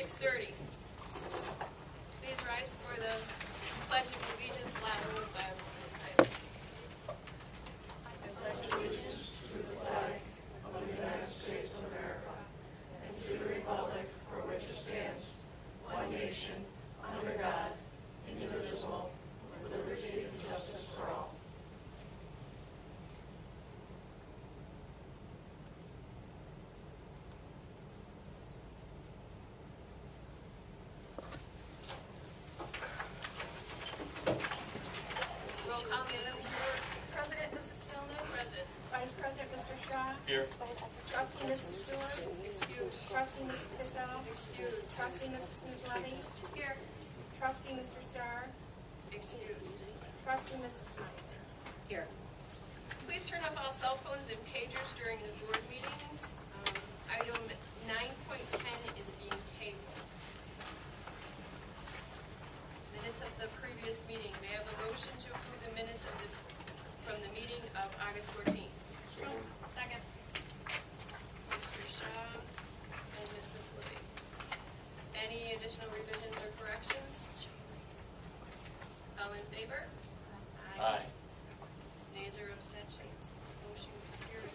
6:30. Please rise for the Pledge of Allegiance, Latin and Bible. I pledge allegiance to the flag of the United States of America and to the republic for which it stands, one nation, under God, indivisible, with liberty and justice for all. Roll call, Madam President, Mrs. Spillner. President. Vice President, Mr. Shaw. Here. Trustee, Mrs. Stewart. Excused. Trustee, Mrs. Bissell. Excused. Trustee, Mrs. Levy. Here. Trustee, Mr. Starr. Excused. Trustee, Mrs. Meisner. Here. Please turn off all cell phones and pagers during the board meetings. Item 9.10 is being tabled. Minutes of the previous meeting. May I have a motion to approve the minutes of from the meeting of August 14th? Second. Mr. Shaw and Mrs. Levy. Any additional revisions or corrections? All in favor? Aye. Nays or abstentions? Motion carries.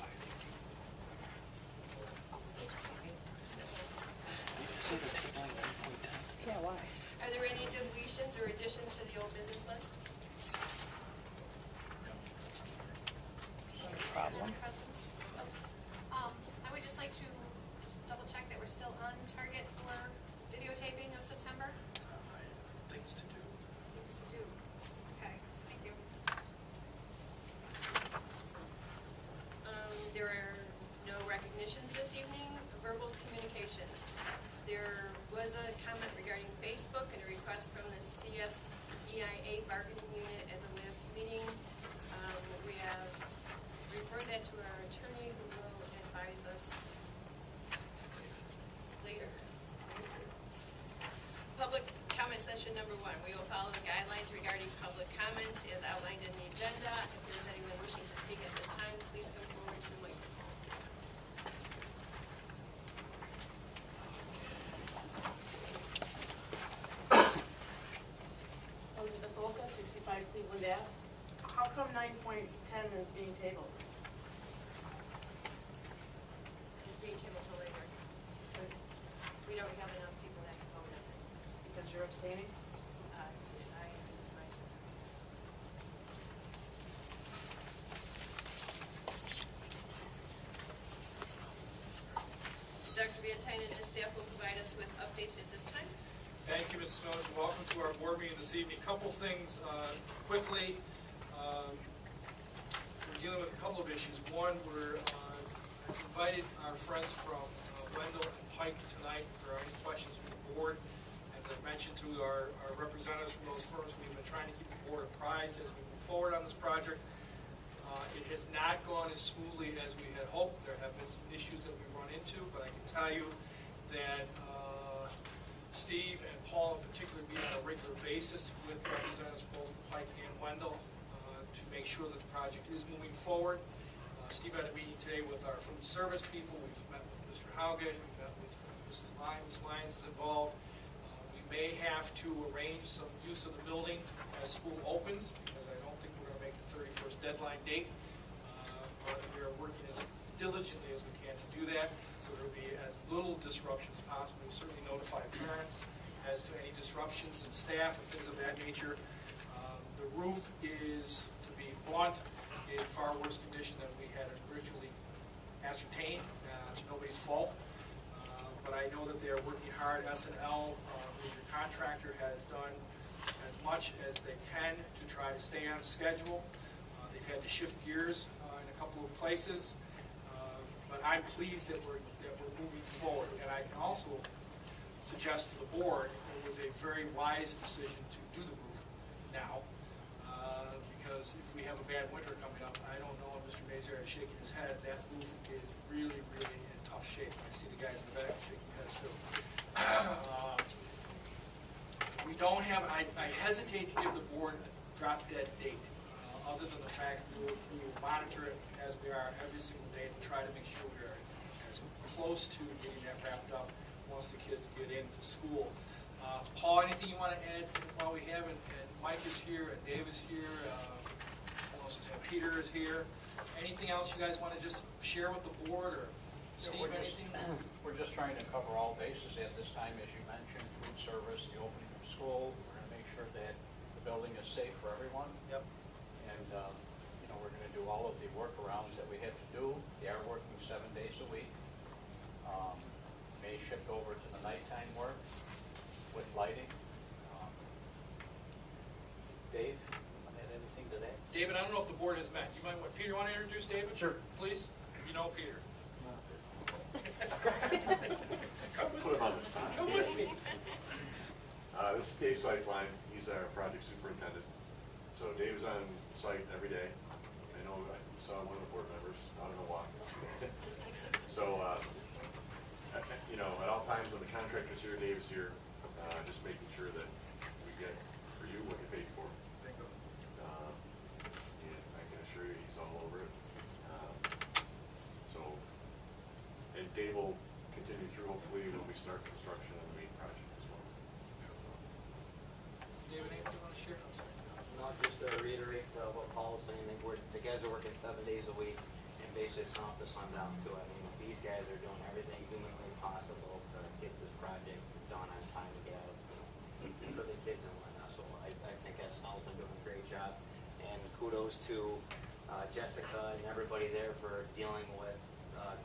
Yeah, why? Are there any deletions or additions to the old business list? Problem. I would just like to just double check that we're still on target for videotaping of September. Things to do. Things to do. Okay, thank you. There are no recognitions this evening. Verbal communications. There was a comment regarding Facebook and a request from the CSEIA bargaining unit at the last meeting. We have referred that to our attorney who will advise us later. Public comment session number 1. We will follow the guidelines regarding public comments as outlined in the agenda. If there is anyone wishing to speak at this time, please come forward to the microphone. Elizabeth Olka, 65 Cleveland Ave. How come 9.10 is being tabled? It's being tabled till later. We don't have enough people that can vote on it. Because you're abstaining? I am Mrs. Meisner. Dr. Vantine and his staff will provide us with updates at this time. Thank you, Mrs. Miller. Welcome to our board meeting this evening. A couple things quickly. We're dealing with a couple of issues. One, I've invited our friends from Wendell and Pike tonight. If there are any questions from the board, as I've mentioned to our representatives from those firms, we've been trying to keep the board apprised as we move forward on this project. It has not gone as smoothly as we had hoped. There have been some issues that we've run into, but I can tell you that Steve and Paul in particular meet on a regular basis with representatives both Pike and Wendell to make sure that the project is moving forward. Steve had a meeting today with our food service people. We've met with Mr. Haugish. We've met with Mrs. Lyons. Ms. Lyons is involved. We may have to arrange some use of the building as school opens, because I don't think we're going to make the 31st deadline date. But we are working as diligently as we can to do that, so there will be as little disruption as possible. We certainly notify parents as to any disruptions in staff and things of that nature. The roof is, to be blunt, in far worse condition than we had originally ascertained. It's nobody's fault. But I know that they are working hard. S&L, major contractor, has done as much as they can to try to stay on schedule. They've had to shift gears in a couple of places. But I'm pleased that we're moving forward. And I can also suggest to the board it was a very wise decision to do the roof now. Because if we have a bad winter coming up, I don't know if Mr. Mazier is shaking his head, that roof is really, really in tough shape. I see the guys in the back shaking heads too. We don't have, I hesitate to give the board a drop dead date, other than the fact that we will monitor it as we are every single day to try to make sure we are as close to getting that wrapped up once the kids get into school. Paul, anything you want to add while we have, and Mike is here, and Dave is here, who else is here? Peter is here. Anything else you guys want to just share with the board, or Steve, anything? We're just trying to cover all bases at this time, as you mentioned, food service, the opening of school. We're gonna make sure that the building is safe for everyone. Yep. And, you know, we're gonna do all of the workarounds that we have to do. They are working 7 days a week. May shift over to the nighttime work with lighting. Dave, want to add anything to that? David, I don't know if the board has met. You might want, Peter, you want to introduce David? Sure. Please? You know Peter. Put him on the spot. Come with me. This is Dave Sightline. He's our project superintendent. So Dave's on site every day. I know I saw one of the board members. I don't know why. So, you know, at all times when the contractor's here, Dave's here, just making sure that we get for you what you paid for. And I can assure you he's all over it. So, and Dave will continue through, hopefully, when we start construction on the main project as well. David, anything you want to share? I'm sorry. No, just to reiterate what Paul was saying, the guys are working 7 days a week, and basically sun up to sundown too. I mean, these guys are doing everything humanly possible to get this project done on time to get out for the kids and whatnot. So I think SNL's been doing a great job, and kudos to Jessica and everybody there for dealing with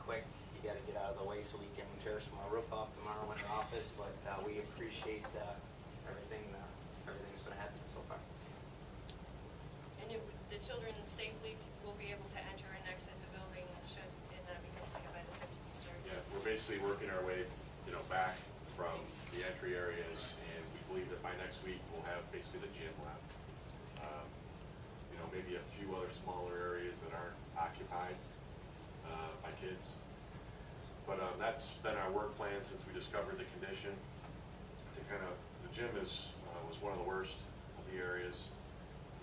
quick. You got to get out of the way so we can tear some more roof off tomorrow in the office. But we appreciate everything. Everything's been happening so far. And the children safely will be able to enter and exit the building should it not be completed by the time school starts. Yeah, we're basically working our way, you know, back from the entry areas, and we believe that by next week we'll have basically the gym left. You know, maybe a few other smaller areas that aren't occupied by kids. But that's been our work plan since we discovered the condition. To kind of, the gym was one of the worst of the areas,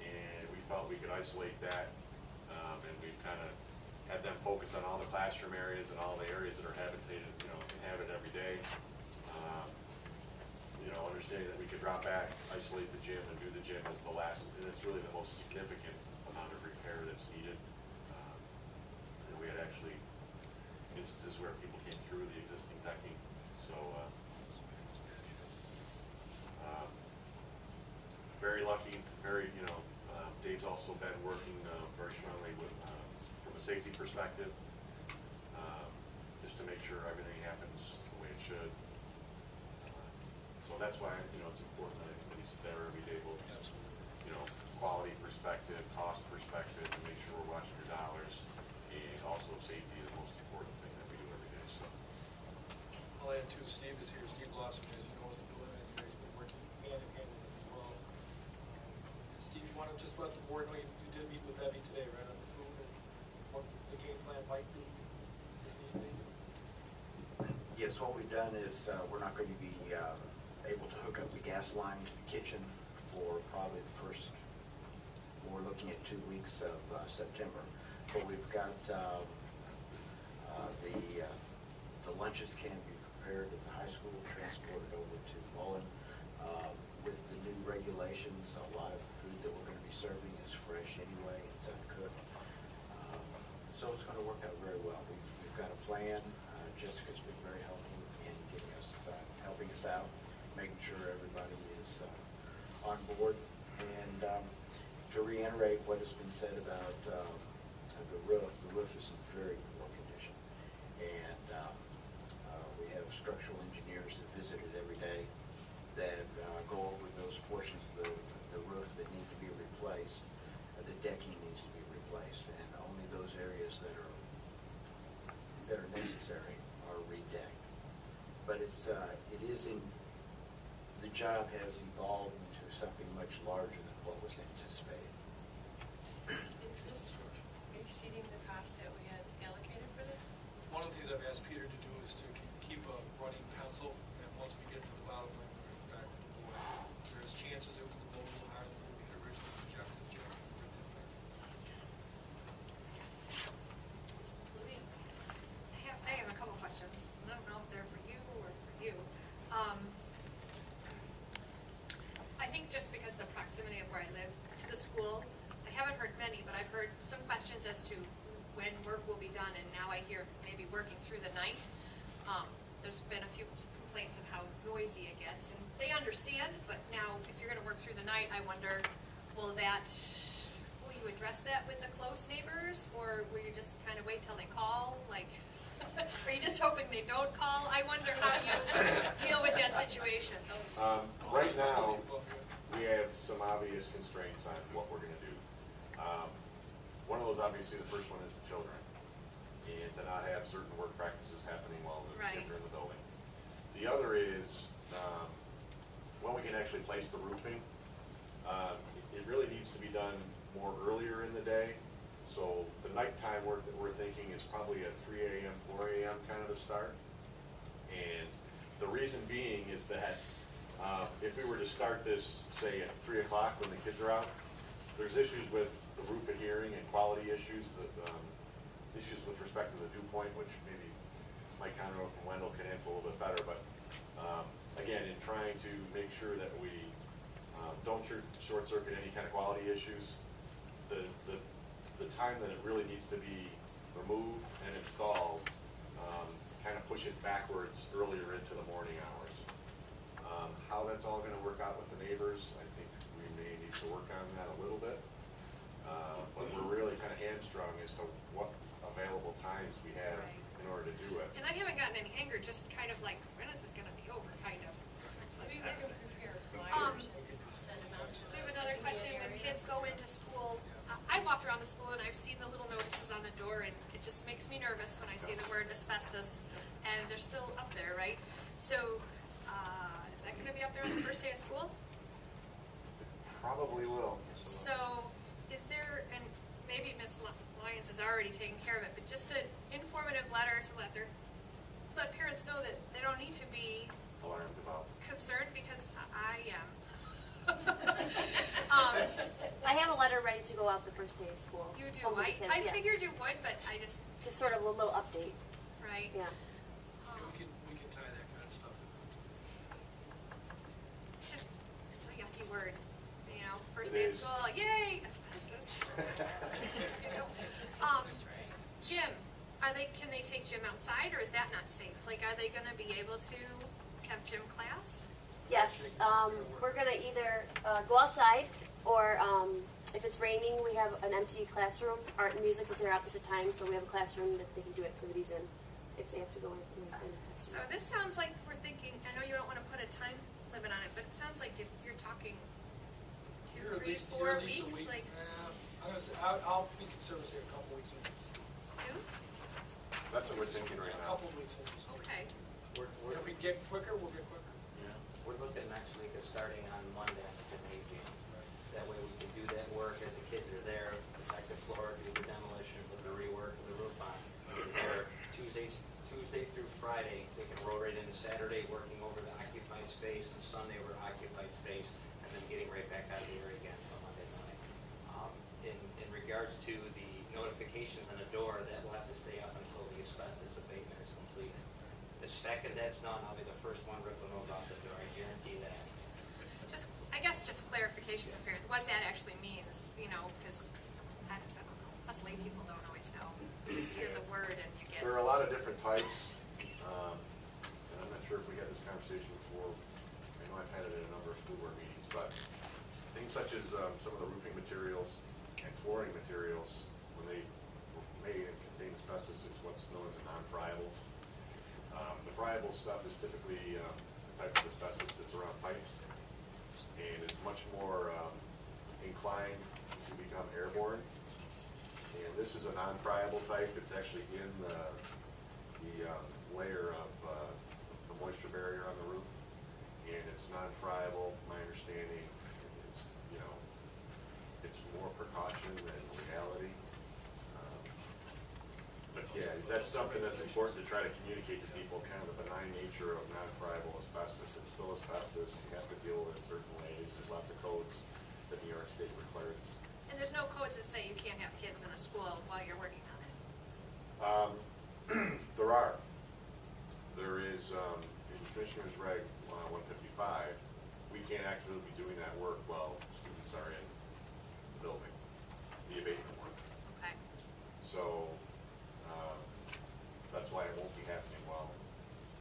and we felt we could isolate that, and we've kind of had them focus on all the classroom areas and all the areas that are habitated, you know, inhabited every day. You know, understanding that we could drop back, isolate the gym, and do the gym as the last, and it's really the most significant amount of repair that's needed. And we had actually instances where people came through the existing decking, so, very lucky, very, you know, Dave's also been working very strongly with, from a safety perspective, just to make sure everything happens the way it should. So that's why, you know, it's important that he's there every day, both, you know, quality perspective, cost perspective, to make sure we're watching your dollars, and also safety is the most important thing that we do every day, so. I'll add too, Steve is here. Steve Lawson, as you know, is the building engineer. He's been working hand in hand with us as well. And Steve, you want to just let the board know you did meet with Debbie today, right, on the food and what the game plan might be? Yes, what we've done is we're not going to be able to hook up the gas line to the kitchen for probably the first, we're looking at 2 weeks of September. But we've got the lunches can be prepared at the high school, transported over to Mullen. With the new regulations, a lot of food that we're going to be serving is fresh anyway, it's uncooked. So it's going to work out very well. We've got a plan. Jessica's been very helpful in getting us, helping us out, making sure everybody is on board. And to reiterate what has been said about the roof is in very poor condition. And we have structural engineers that visit it every day that go over those portions of the roof that need to be replaced. The decking needs to be replaced, and only those areas that are necessary are redecked. But the job has evolved into something much larger than what was anticipated. Is this exceeding the cost that we had allocated for this? One of the things I've asked Peter to do is to keep a running pencil, and once we get to the bottom line, we're going to go back to the board. There's chances it will go a little higher than we had originally projected. Jeff, I have a couple questions. I don't know if they're for you or for you. I think just because of the proximity of where I live to the school, I haven't heard many, but I've heard some questions as to when work will be done, and now I hear maybe working through the night. There's been a few complaints of how noisy it gets, and they understand, but now if you're gonna work through the night, I wonder, will you address that with the close neighbors, or will you just kind of wait till they call, like, are you just hoping they don't call? I wonder how you deal with that situation. Right now, we have some obvious constraints on what we're gonna do. One of those, obviously, the first one is the children, and to not have certain work practices happening while the kids are in the building. The other is, when we can actually place the roofing. It really needs to be done more earlier in the day. So the nighttime work that we're thinking is probably a 3 a.m., 4 a.m. kind of a start. And the reason being is that if we were to start this, say, at 3 o'clock when the kids are out, there's issues with the roof adhering and quality issues, issues with respect to the dew point, which maybe Mike Conroe from Wendell can answer a little bit better. But again, in trying to make sure that we don't short circuit any kind of quality issues, the time that it really needs to be removed and installed, kind of push it backwards earlier into the morning hours. How that's all gonna work out with the neighbors, I think we may need to work on that a little bit. But we're really kind of hamstrung as to what available times we have in order to do it. And I haven't gotten any anger, just kind of like, when is it gonna be over, kind of. Maybe we can prepare flyers and send them out. So we have another question. When kids go into school, I walked around the school and I've seen the little notices on the door, and it just makes me nervous when I see the word asbestos, and they're still up there, right? So, is that gonna be up there on the first day of school? Probably will. So, is there, and maybe Ms. Lyons has already taken care of it, but just an informative letter to let parents know that they don't need to be Alarmed about. concerned, because I am. I have a letter ready to go out the first day of school. You do. Home with kids, I yeah. figured you would, but I just, Just sort of a little update, right? yeah. We can tie that kind of stuff in. It's just, it's a yucky word, you know, first It day of is. school, yay, asbestos. You know? Gym, can they take gym outside, or is that not safe? Like, are they gonna be able to have gym class? Yes, we're gonna either go outside, or if it's raining, we have an empty classroom. Art and music is there opposite time, so we have a classroom that they can do activities in if they have to go in the So classroom. this sounds like we're thinking, I know you don't wanna put a time limit on it, but it sounds like you're talking You're at 2, 3, least- 4 you're at least a weeks, week. like, I'm gonna say, I'll be conservative, say a couple weeks into the school. 2? That's what we're thinking right A now. couple weeks into the school. Okay. If we get quicker, we'll get quicker. We're looking next week at starting on Monday at the gymnasium. That way we can do that work as the kids are there, protect the floor, do the demolition, put the rework of the roof on. They're Tuesday through Friday, they can roll right into Saturday, working over the occupied space, and Sunday over the occupied space, and then getting right back out of the area again on Monday morning. In regards to the notifications on the door, that will have to stay up until the asbestos abatement is completed. The second that's done, I'll be the first one ripping those off the door, I guarantee that. I guess just clarification for parents, what that actually means, you know, because I don't know, us lay people don't always know. You just hear the word and you get. There are a lot of different types, and I'm not sure if we had this conversation before. I know I've had it in a number of school board meetings, but things such as some of the roofing materials and flooring materials, when they were made and contain asbestos, it's what's known as a non-friable. The friable stuff is typically the type of asbestos that's around pipes and is much more inclined to become airborne. And this is a non-friable type. It's actually in the layer of the moisture barrier on the roof, and it's non-friable. My understanding, it's it's more precaution than reality. But yeah, that's something that's important to try to communicate to people, kind of the benign nature of non-friable asbestos. It's still asbestos. You have to deal with it in certain ways. There's lots of codes that New York State requires. And there's no codes that say you can't have kids in a school while you're working on it? There are. There is, in Commissioner's Reg 155, we can't actually be doing that work while students are in the building, the abatement work. Okay. So, that's why it won't be happening while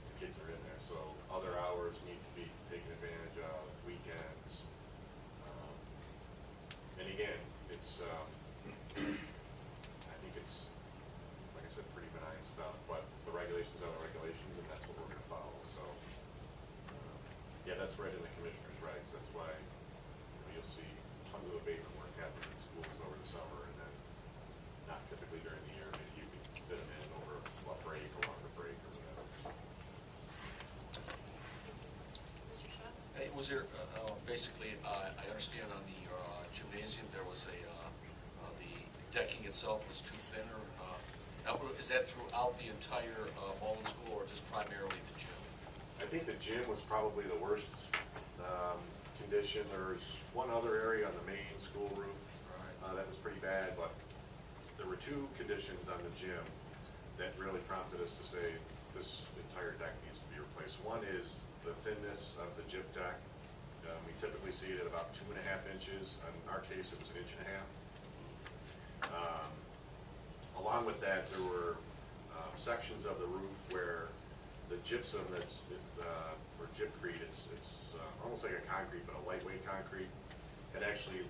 the kids are in there. So other hours need to be taken advantage of, weekends. And again, it's, I think it's, like I said, pretty benign stuff, but the regulations are the regulations, and that's what we're gonna follow, so. Yeah, that's right in the commissioner's regs, that's why you'll see tons of abatement work happening in schools over the summer, and then not typically during the year, maybe you can fit them in over a break, a longer break, or whatever. Mr. Shaw? Hey, was there, basically, I understand on the gymnasium, there was the decking itself was too thin, or, now, is that throughout the entire Mullen School, or just primarily the gym? I think the gym was probably the worst condition. There's one other area on the main school roof that was pretty bad, but there were two conditions on the gym that really prompted us to say this entire deck needs to be replaced. One is the thinness of the gym deck. We typically see it at about 2.5 inches. In our case, it was 1.5 inches. Along with that, there were sections of the roof where the gypsum that's, or gypcrete, it's almost like a concrete, but a lightweight concrete, had actually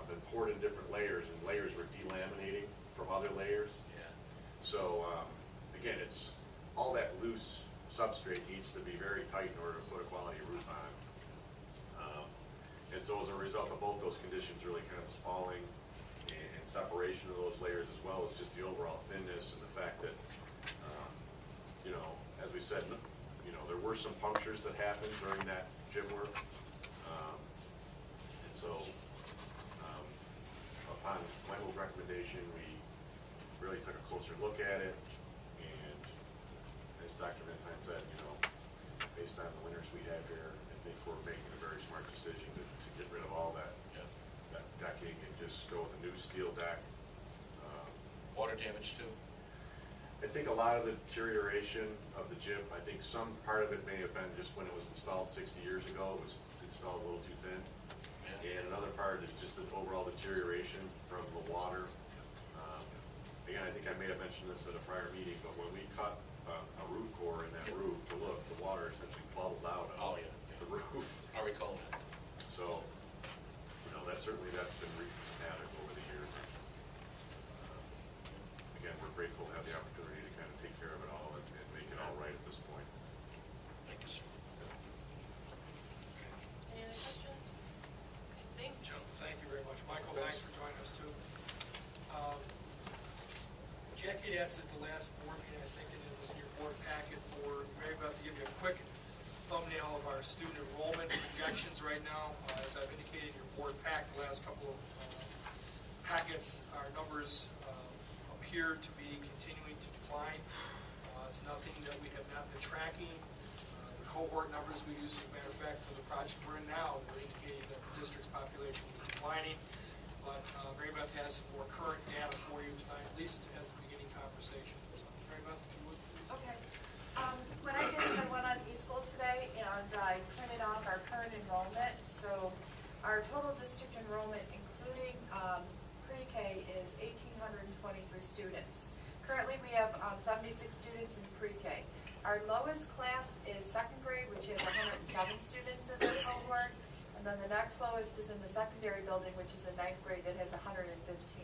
been poured in different layers, and layers were delaminating from other layers. Yeah. So, again, it's, all that loose substrate needs to be very tight in order to put a quality roof on. And so as a result of both those conditions really kind of falling and separation of those layers, as well as just the overall thinness and the fact that, you know, as we said, you know, there were some punctures that happened during that gym work. And so, upon Michael's recommendation, we really took a closer look at it, and as Dr. Ventine said, you know, based on the winters we have here, I think we're making a very smart decision to get rid of all that, that decking and just go with a new steel deck. Water damage too? I think a lot of the deterioration of the gym, I think some part of it may have been just when it was installed 60 years ago, it was installed a little too thin. Yeah. And another part is just the overall deterioration from the water. Again, I think I may have mentioned this at a prior meeting, but when we cut a roof core in that roof, the water essentially bubbled out of the roof. I recall that. So, you know, that's been wreaking some havoc over the years. Again, we're grateful to have the opportunity to kind of take care of it all and make it all right at this point. Thank you, sir. Any other questions? Okay, thanks. Thank you very much. Michael, thanks for joining us too. Jackie had asked at the last board meeting, I think it was in your board packet, for Mary Beth to give you a quick thumbnail of our student enrollment projections right now. As I've indicated, your board pack, the last couple of packets, our numbers appear to be continuing to decline. It's nothing that we have not been tracking. The cohort numbers we use, as a matter of fact, for the project we're in now, we're indicating that the district's population is declining. But Mary Beth has some more current data for you tonight, at least as the beginning conversation. So, Mary Beth, if you would, please. Okay. What I did is I went on eSchool today and I printed off our current enrollment. So our total district enrollment, including pre-K, is 1,823 students. Currently, we have 76 students in pre-K. Our lowest class is second grade, which has 107 students in their cohort. And then the next lowest is in the secondary building, which is a ninth grade that has 115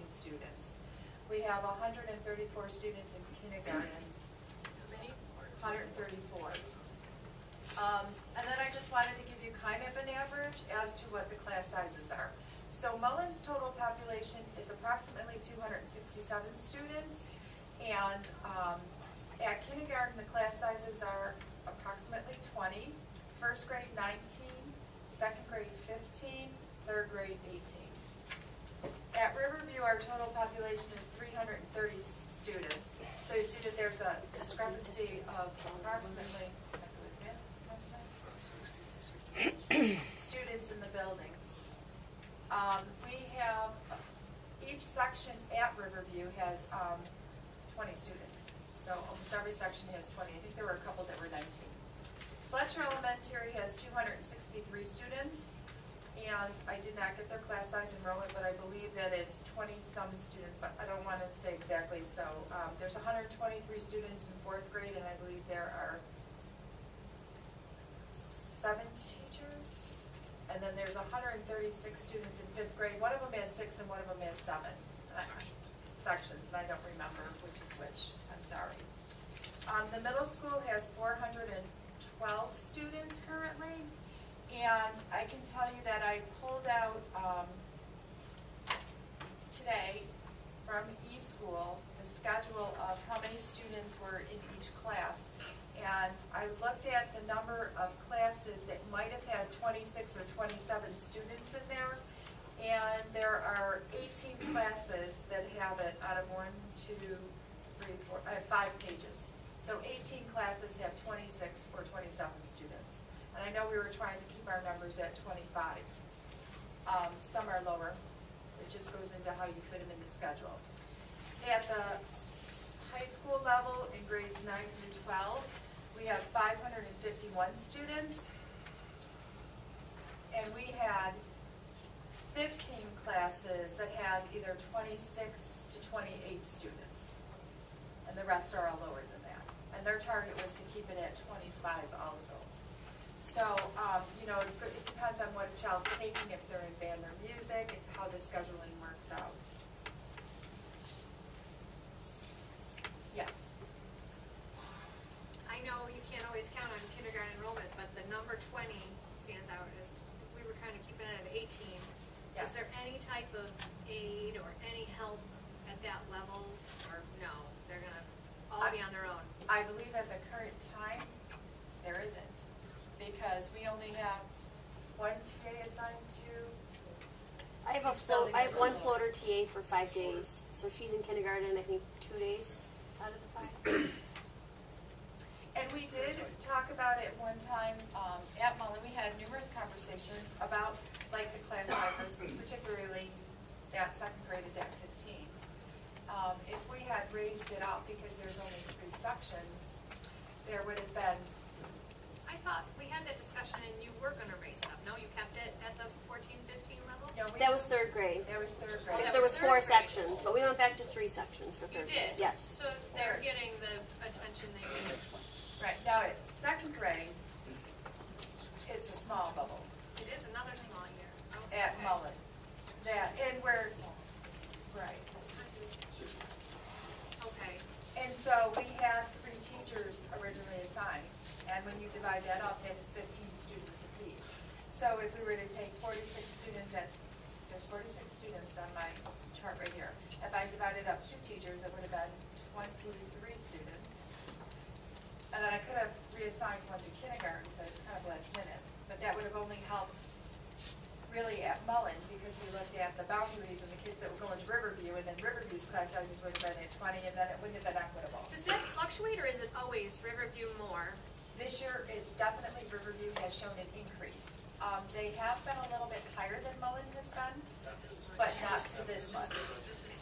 students. We have 134 students in kindergarten. How many? 134. And then I just wanted to give you kind of an average as to what the class sizes are. So Mullen's total population is approximately 267 students, and at kindergarten the class sizes are approximately 20, first grade 19, second grade 15, third grade 18. At Riverview, our total population is 330 students. So you see that there's a discrepancy of approximately students in the buildings. We have, each section at Riverview has 20 students. So almost every section has 20. I think there were a couple that were 19. Fletcher Elementary has 263 students, and I did not get their class size enrollment, but I believe that it's 20-some students, but I don't want to say exactly, so there's 123 students in 4th grade, and I believe there are 7 teachers, and then there's 136 students in 5th grade. One of them has 6 and one of them has 7. Sections, and I don't remember which is which, I'm sorry. The middle school has 412 students currently, and I can tell you that I pulled out today from eSchool the schedule of how many students were in each class, and I looked at the number of classes that might have had 26 or 27 students in there, and there are 18 classes that have it out of 1, 2, 3, 4, I have 5 pages. So 18 classes have 26 or 27 students. And I know we were trying to keep our numbers at 25. Some are lower. It just goes into how you fit them in the schedule. At the high school level, in grades 9 through 12, we have 551 students. And we had 15 classes that have either 26 to 28 students. And the rest are all lower than that. And their target was to keep it at 25 also. So, you know, it depends on what a child's taking, if they're in band or music, and how the scheduling works out. Yes. I know you can't always count on kindergarten enrollment, but the number 20 stands out as, we were kind of keeping it at 18. Yes. Is there any type of aid or any help at that level, or no? They're gonna all be on their own? I believe at the current time, there isn't, because we only have 1 TA assigned to. I have one floater TA for 5 days, so she's in kindergarten, I think 2 days out of the 5. And we did talk about it one time at Mullen. We had numerous conversations about like the class sizes, particularly that 2nd grade is at 15. If we had raised it up because there's only 3 sections, there would have been. I thought we had that discussion and you were gonna raise it up. No, you kept it at the 14, 15 level? No, That was 3rd grade. That was 3rd Oh, grade. If that there was was 4 third grade. sections, but we went back to 3 sections for You 3rd did? grade. Yes. So they're getting the attention they need. Right, now at 2nd grade, it's a small bubble It is another small year. Okay. at Mullen. That, and we're, right. Okay. And so we had 3 teachers originally assigned, and when you divide that up, that's 15 students apiece. So if we were to take 46 students there's 46 students on my chart right here. If I divided up 2 teachers, it would have been 23 students. And then I could have reassigned 1 to kindergarten, but it's kind of last minute. But that would have only helped really at Mullen, because we looked at the boundaries and the kids that were going to Riverview, and then Riverview's class sizes would have been at 20, and then it wouldn't have been equitable. Does that fluctuate, or is it always Riverview more? This year, it's definitely Riverview has shown an increase. They have been a little bit higher than Mullen has been, but not to this much.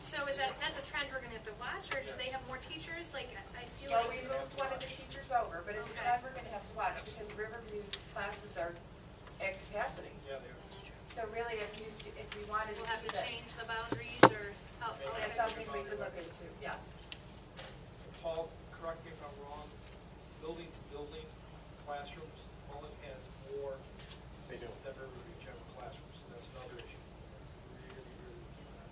So is that's a trend we're gonna have to watch, or do they have more teachers? Like, I feel Well, like. we moved one of the teachers over, but it's a trend we're gonna have to watch, because Riverview's classes are at capacity. Yeah, they are. So really, if we wanted to We'll have to keep it, change the boundaries, or help. that's something we could look into, yes. Paul, correct me if I'm wrong, building to building classrooms, Mullen has more They do. than Riverview general classrooms, so that's another issue. Really keep an eye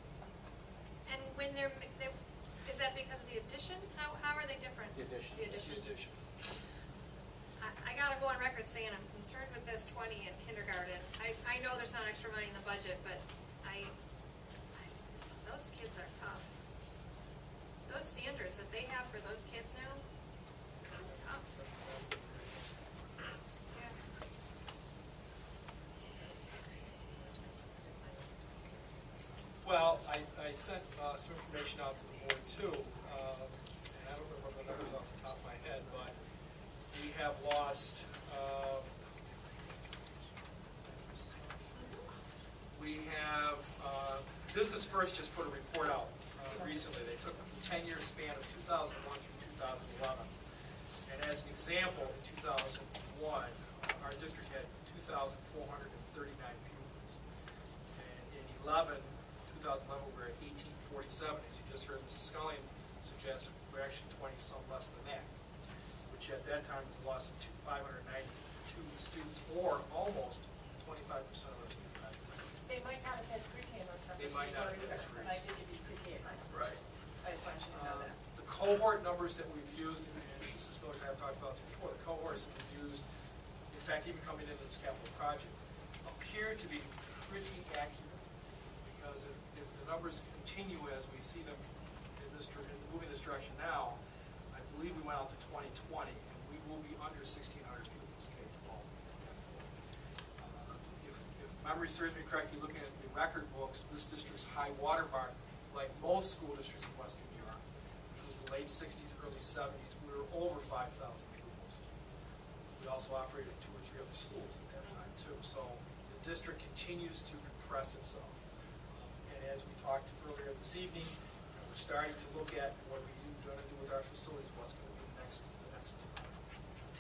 on. And when is that because of the addition? How are they different? The addition. The It's the addition. addition. I gotta go on record saying I'm concerned with this 20 in kindergarten. I know there's not extra money in the budget, but those kids are tough. Those standards that they have for those kids now, it's tough. Yeah. Well, I sent some information out to the board too, and I don't remember the numbers off the top of my head, but we have lost, Business First just put a report out recently. They took the 10-year span of 2001 through 2011. And as an example, in 2001, one, our district had 2,439 pupils. And in 2011, we were at 1847. As you just heard Mrs. Scullion suggest, we're actually 20-some less than that, which at that time was a loss of 592 students, or almost 25% of our student population. They might not have had pre-K in those numbers. They might not have had And I did give you pre-K in my numbers. Right. I just want you to know that. The cohort numbers that we've used, and Mrs. Miller and I have talked about this before, the cohorts that we've used, in fact, even coming into this capital project, appear to be pretty accurate. Because if the numbers continue as we see them moving this direction now, I believe we went out to 2020, and we will be under 1,600 pupils K-12. If memory serves me correctly, looking at the record books, this district's high water mark, like most school districts in Western New York, which was the late 60s, early 70s, we were over 5,000 pupils. We also operated 2 or 3 other schools at that time too. So the district continues to compress itself. And as we talked earlier this evening, we're starting to look at what we're going to do with our facilities, what's going to be the next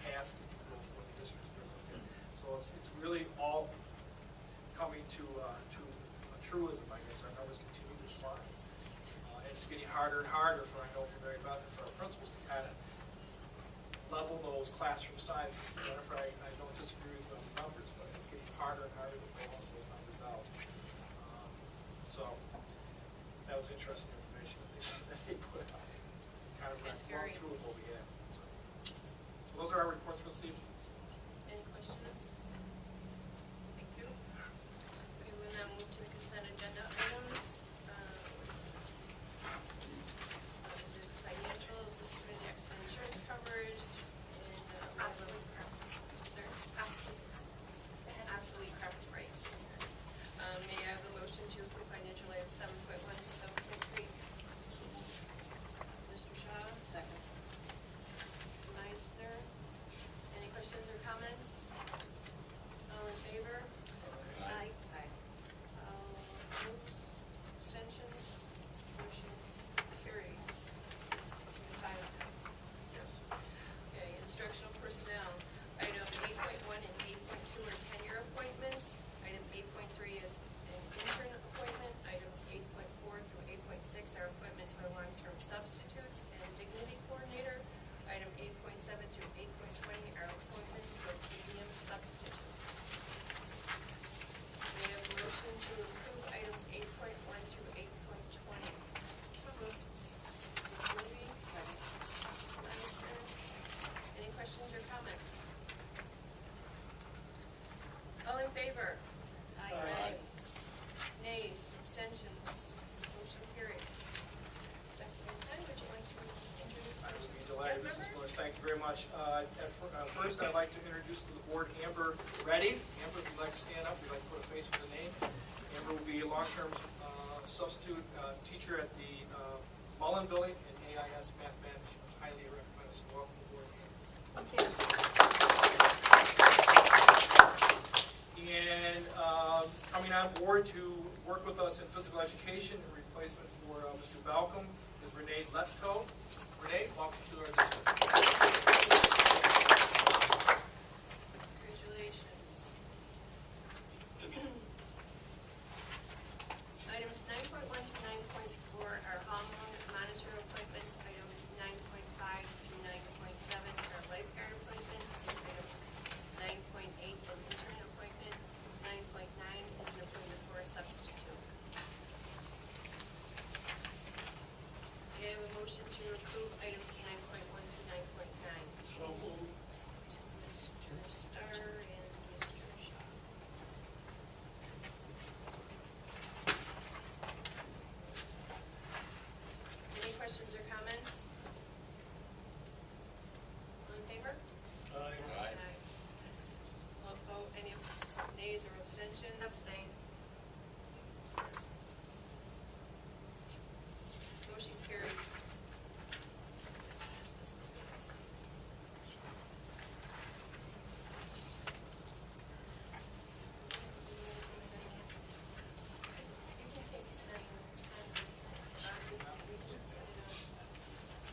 task, if you will, for the district. So it's really all coming to a truism, I guess. Our numbers continue to climb. And it's getting harder and harder for, I know for Mary Beth and for our principals to kind of level those classroom sizes. Jennifer, I don't disagree with those numbers, but it's getting harder and harder to balance those numbers out. So that was interesting information that they put out. Kind of run true with what we had. So those are our reports for this evening. Any questions? Thank you. Okay, we'll now move to the consent agenda items. The financials, the student accident insurance coverage, and Obsolete prep. sorry, Obsolete prep. right. May I have a motion to approve financial items 7.1 through 7.3? Mr. Shaw? Second. Ms. Meisner? Any questions or comments? All in favor? Aye. Aye. All opposed? Abstentions? Motion carries. Tyler? Yes. Okay, instructional personnel. Item 8.1 and 8.2 are tenure appointments. Item 8.3 is an intern appointment. Items 8.4 through 8.6 are appointments for long-term substitutes and dignity coordinator. Item 8.7 through 8.20 are appointments for premium substitutes. We have a motion to approve items 8.1 through 8.20. So moved. Ms. Moody? Second. Meisner? Any questions or comments? All in favor? Aye. Nays, abstentions, motion carries. Dr. Penn, would you like to introduce I our would be two delighted, staff Mrs. Miller. members? Thank you very much. First, I'd like to introduce to the board Amber Reddy. Amber, if you'd like to stand up, we'd like to put a face with a name. Amber will be a long-term substitute teacher at the Mullen Building in AIS Mathematics. She was highly recommended, so welcome to the board, Amber. And coming on board to work with us in physical education in replacement for Mr. Balcom is Renee Letko. Renee, welcome to our district. Congratulations. Items 9.1 to 9.4 are home monitor appointments. Items 9.5 through 9.7 are lifeguard appointments. And item 9.8 is an intern appointment. 9.9 is an appointment for a substitute. We have a motion to approve items 9.1 through 9.9. So moved. Mr. Starr and Mr. Shaw. Any questions or comments? All in favor? Aye. All opposed, any nays or abstentions? Abstain. Motion carries. You can take 9 and 10.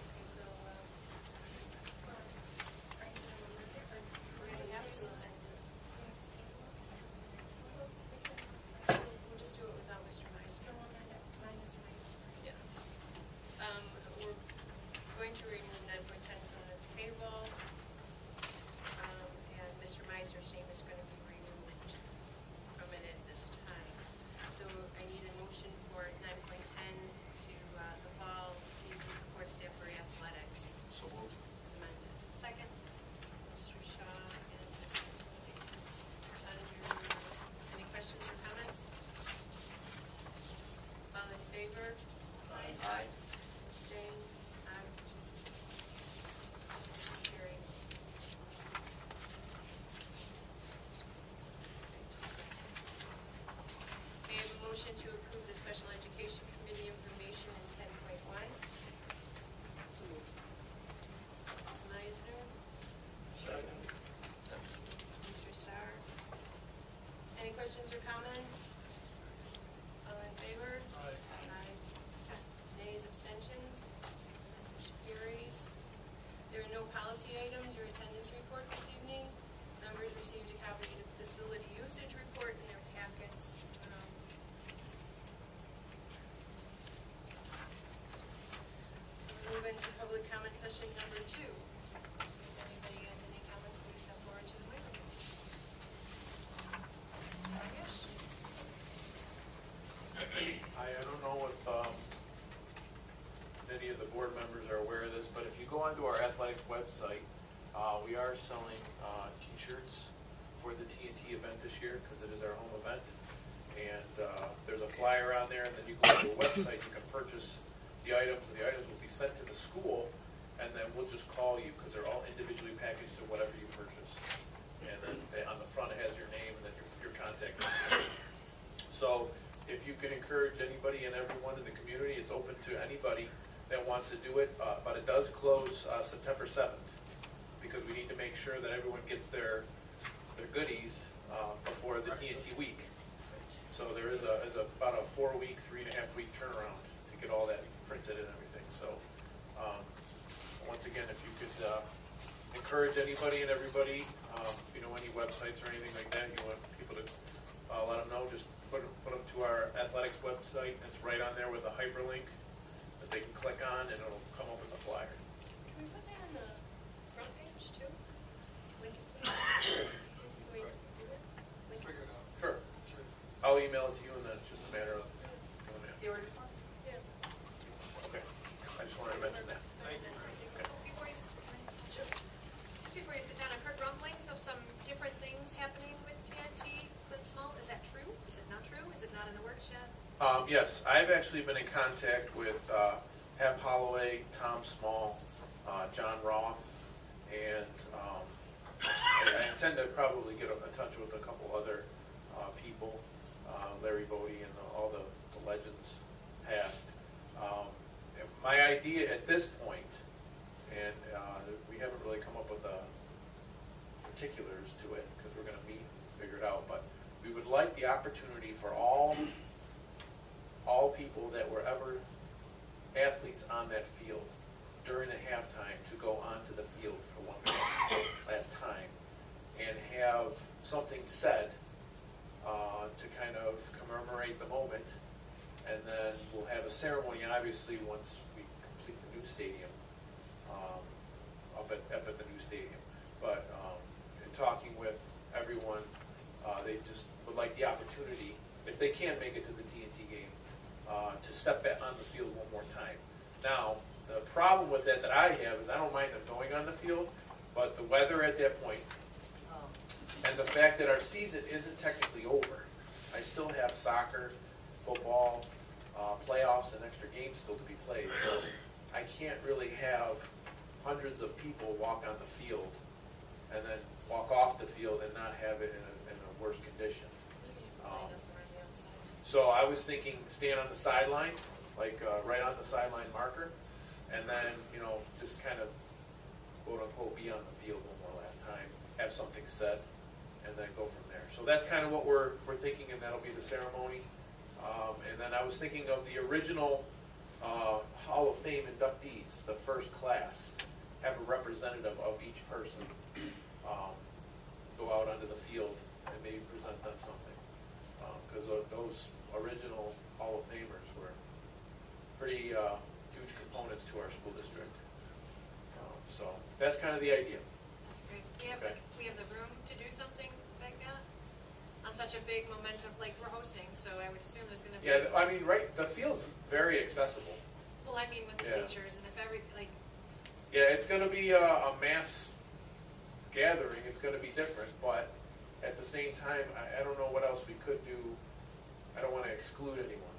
Okay, so, are you gonna remember, or we're gonna have questions or comments? All in favor? Aye. Aye. Nays, abstentions? Motion carries. There are no policy items or attendance report this evening. Members received a copy of the facility usage report in their packets. So we'll move into public comment session number 2. If anybody has any comments, please step forward to the microphone. Yes. I don't know if any of the board members are aware of this, but if you go onto our athletics website, we are selling T-shirts for the TNT event this year because it is our home event. And there's a flyer on there, and then you go to the website, you can purchase the items, and the items will be sent to the school, and then we'll just call you because they're all individually packaged to whatever you purchase. And then on the front it has your name and then your contact information. So if you can encourage anybody and everyone in the community, it's open to anybody that wants to do it, but it does close September 7th because we need to make sure that everyone gets their goodies before the TNT week. So there is about a 4-week, 3.5-week turnaround to get all that printed and everything. So once again, if you could encourage anybody and everybody, if you know any websites or anything like that, you want people to let them know, just put them to our athletics website. It's right on there with a hyperlink that they can click on, and it'll come up with the flyer. Can we put that on the front page too? Link it to the, can we do that? Link it? Figure it out. Sure. Sure. I'll email it to you, and then it's just a matter of doing that. You already done? Yeah. Okay. I just wanted to mention that. Before you, just before you sit down, I've heard rumblings of some different things happening with TNT, Flint Small. Is that true? Is it not true? Is it not in the works yet? Yes, I've actually been in contact with Hap Holloway, Tom Small, John Roth, and I intend to probably get in touch with a couple other people, Larry Bodie and all the legends past. My idea at this point, and we haven't really come up with the particulars to it because we're going to meet and figure it out, but we would like the opportunity for all people that were ever athletes on that field during the halftime to go onto the field for one last time and have something said to kind of commemorate the moment, and then we'll have a ceremony obviously once we complete the new stadium, up at the new stadium. But in talking with everyone, they just would like the opportunity, if they can make it to the TNT game, to step back on the field one more time. Now, the problem with that I have is I don't mind them going on the field, but the weather at that point, and the fact that our season isn't technically over. I still have soccer, football, playoffs, and extra games still to be played. So I can't really have hundreds of people walk on the field and then walk off the field and not have it in a worse condition. So I was thinking stand on the sideline, like right on the sideline marker, and then, just kind of quote unquote be on the field one more last time, have something said, and then go from there. So that's kind of what we're thinking, and that'll be the ceremony. And then I was thinking of the original Hall of Fame inductees, the first class, have a representative of each person go out onto the field and maybe present them something. Because those original Hall of Famers were pretty huge components to our school district. So that's kind of the idea. Great. Okay. We have the room to do something like that on such a big momentum, like we're hosting, so I would assume there's gonna be. Yeah, I mean, the field's very accessible. Well, I mean with the Yeah. bleachers and if Yeah, it's going to be a mass gathering. It's going to be different, but at the same time, I don't know what else we could do. I don't want to exclude anyone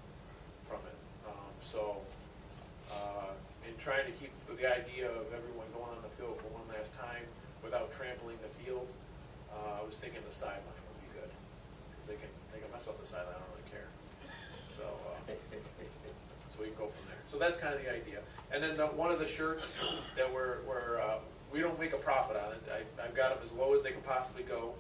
from it. In trying to keep the idea of everyone going on the field for one last time without trampling the field, I was thinking the sideline would be good because they can mess up the sideline. I don't really care. So we can go from there. So that's kind of the idea. And then one of the shirts that we don't make a profit on it. I've got them as low as they can possibly go,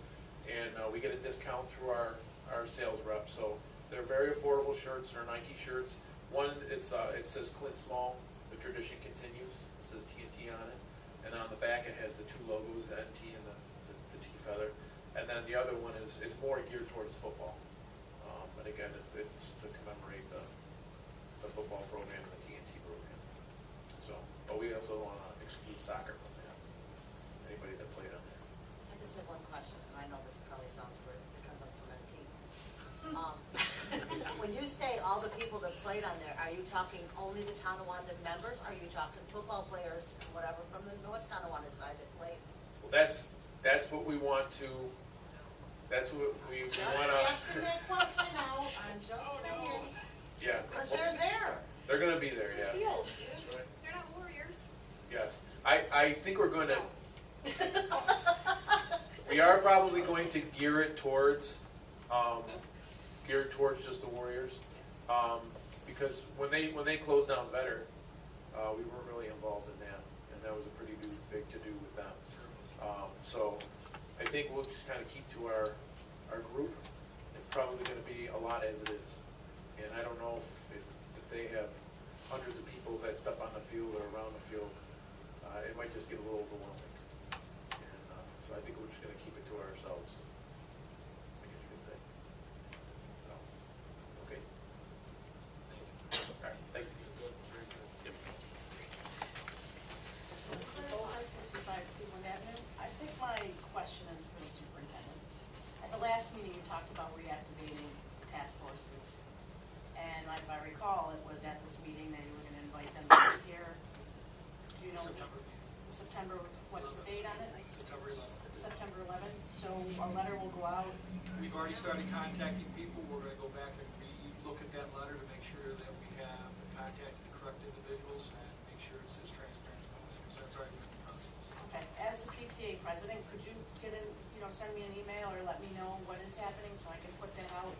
and we get a discount through our our sales rep. So they're very affordable shirts, they're Nike shirts. One, it says Clint Small, the tradition continues, it says TNT on it. And on the back, it has the two logos, the NT and the T feather. And then the other one is more geared towards football. But again, it's to commemorate the football program and the TNT program. So, but we also want to exclude soccer from that. Anybody that played on there. I just have one question, and I know this probably sounds weird because I'm from NT. When you say all the people that played on there, are you talking only the Tonawanda members? Are you talking football players and whatever from the North Tonawanda side that played? Well, that's what we want to. That's what we want to. Just asking that question out. I'm just saying. Yeah. Because they're there. They're going to be there. Yeah. Fields. That's right. They're not warriors. Yes. I think we're going to. We are probably going to gear it towards just the Warriors, because when they closed down Vetter, we weren't really involved in that, and that was a pretty big to do with them. So I think we'll just kind of keep to our group. It's probably going to be a lot as it is, and I don't know if they have hundreds of people that step on the field or around the field. It might just get a little overwhelming, and so I think we're just going to keep it to ourselves, I guess you could say. So, okay. All right, thank you. Yep. BOE 65 Cleveland Avenue. I think my question is for the superintendent. At the last meeting, you talked about reactivating task forces. And if I recall, it was at this meeting that you were going to invite them to be here. Do you know? September, what's the date on it? September 11th. September 11th. So a letter will go out. We've already started contacting people. We're going to go back and look at that letter to make sure that we have contacted the correct individuals and make sure it's as transparent as possible. So that's already been the process. Okay. As the PTA president, could you send me an email or let me know what is happening so I can put that out?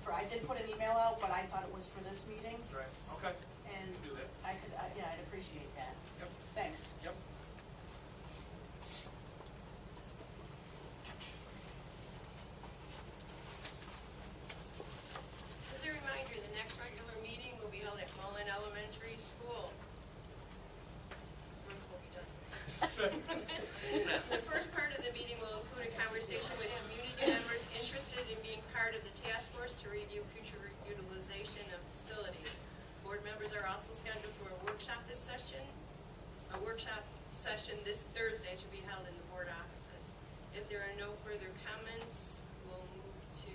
I did put an email out, but I thought it was for this meeting. Right. Okay. And Do that. yeah, I'd appreciate that. Yep. Thanks. Yep. As a reminder, the next regular meeting will be held at Mullen Elementary School. Work will be done. The first part of the meeting will include a conversation with community members interested in being part of the task force to review future utilization of facilities. Board members are also scheduled for a workshop session this Thursday to be held in the board offices. If there are no further comments, we'll move to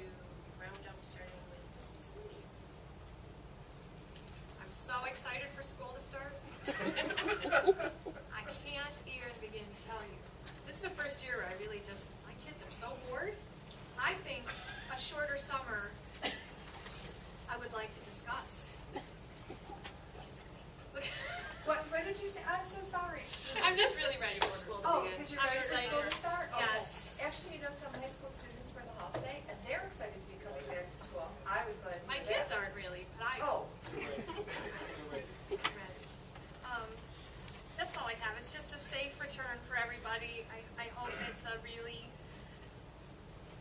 round up starting with Christmas Eve. I'm so excited for school to start. I can't even begin to tell you. This is the first year where I really my kids are so bored. I think a shorter summer I would like to discuss. What did you say? I'm so sorry. I'm just really ready for school to begin. Because you're I'm ready for excited. school to start? Okay. Yes. Actually, some high school students were in the hall today, and they're excited to be coming back to school. I was glad to My hear that. kids aren't really, but I. Oh. That's all I have. It's just a safe return for everybody. I hope it's a really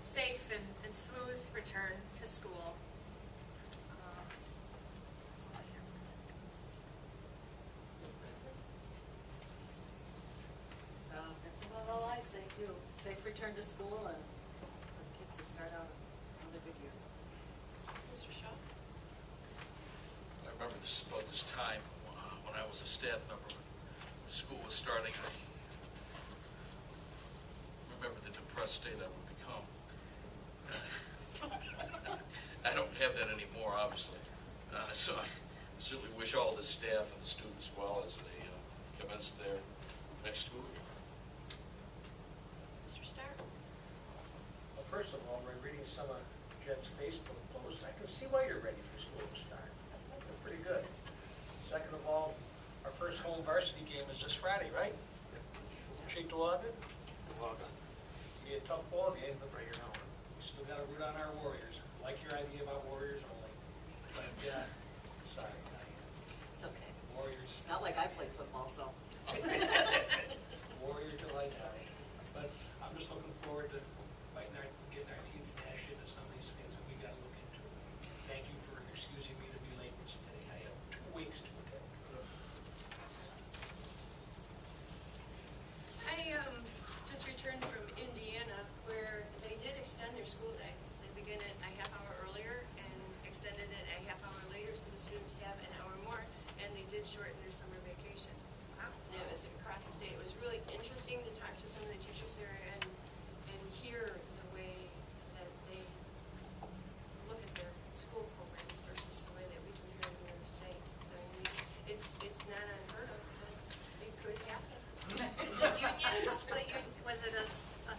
safe and smooth return to school. That's all I have. That's about all I say too. Safe return to school and the kids to start out another good year. Mr. Shaw? I remember this about this time when I was a staff member. The school was starting. I remember the depressed state I would become. I don't have that anymore, obviously. So I certainly wish all the staff and the students well as they commence their next school year. Mr. Starr? Well, first of all, by reading some of Jed's Facebook posts, I can see why you're ready for school to start. They're pretty good. Second of all, our first home varsity game is this Friday, right? Cheektowaga? Be a tough ball game, but we still got to root on our Warriors. I like your idea about Warriors only, but sorry, Diane. It's okay. Warriors. Not like I played football, so. Warriors delight out. But I'm just looking forward to getting our teeth dashed into some of these things that we got their school day. They begin it a half hour earlier and extended it a half hour later, so the students have an hour more, and they did shorten their summer vacation. And it was across the state. It was really interesting to talk to some of the teachers there and hear the way that they look at their school programs versus the way that we do here in New York State. So I mean, it's not unheard of, but it could happen. Was it a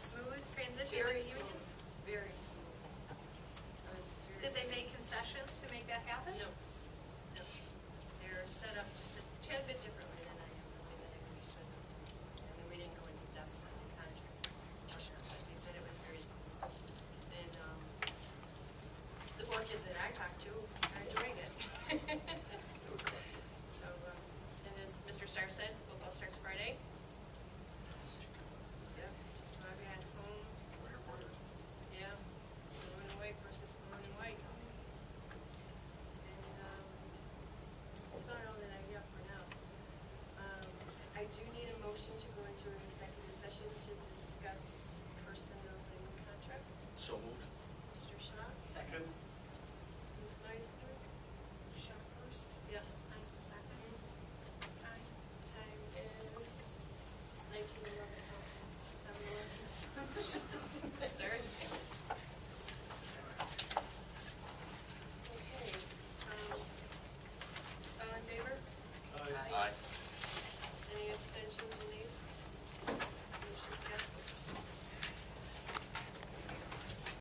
smooth transition Very with the smooth, unions? very smooth. It was very Did they smooth. make concessions to make that happen? No, no. They're set up just a tad bit differently than I am, the way that I understood them. I mean, we didn't go into depths on the contract, but they said it was very smooth. And, the four kids that I talked to are enjoying it. So, and as Mr. Starr said, football starts Friday. Yep, so I've got home. Yeah, blue and white versus blue and white. And, that's about all that I have for now. I do need a motion to go into an executive session to discuss personnel and contract. So moved. Mr. Shaw, Second?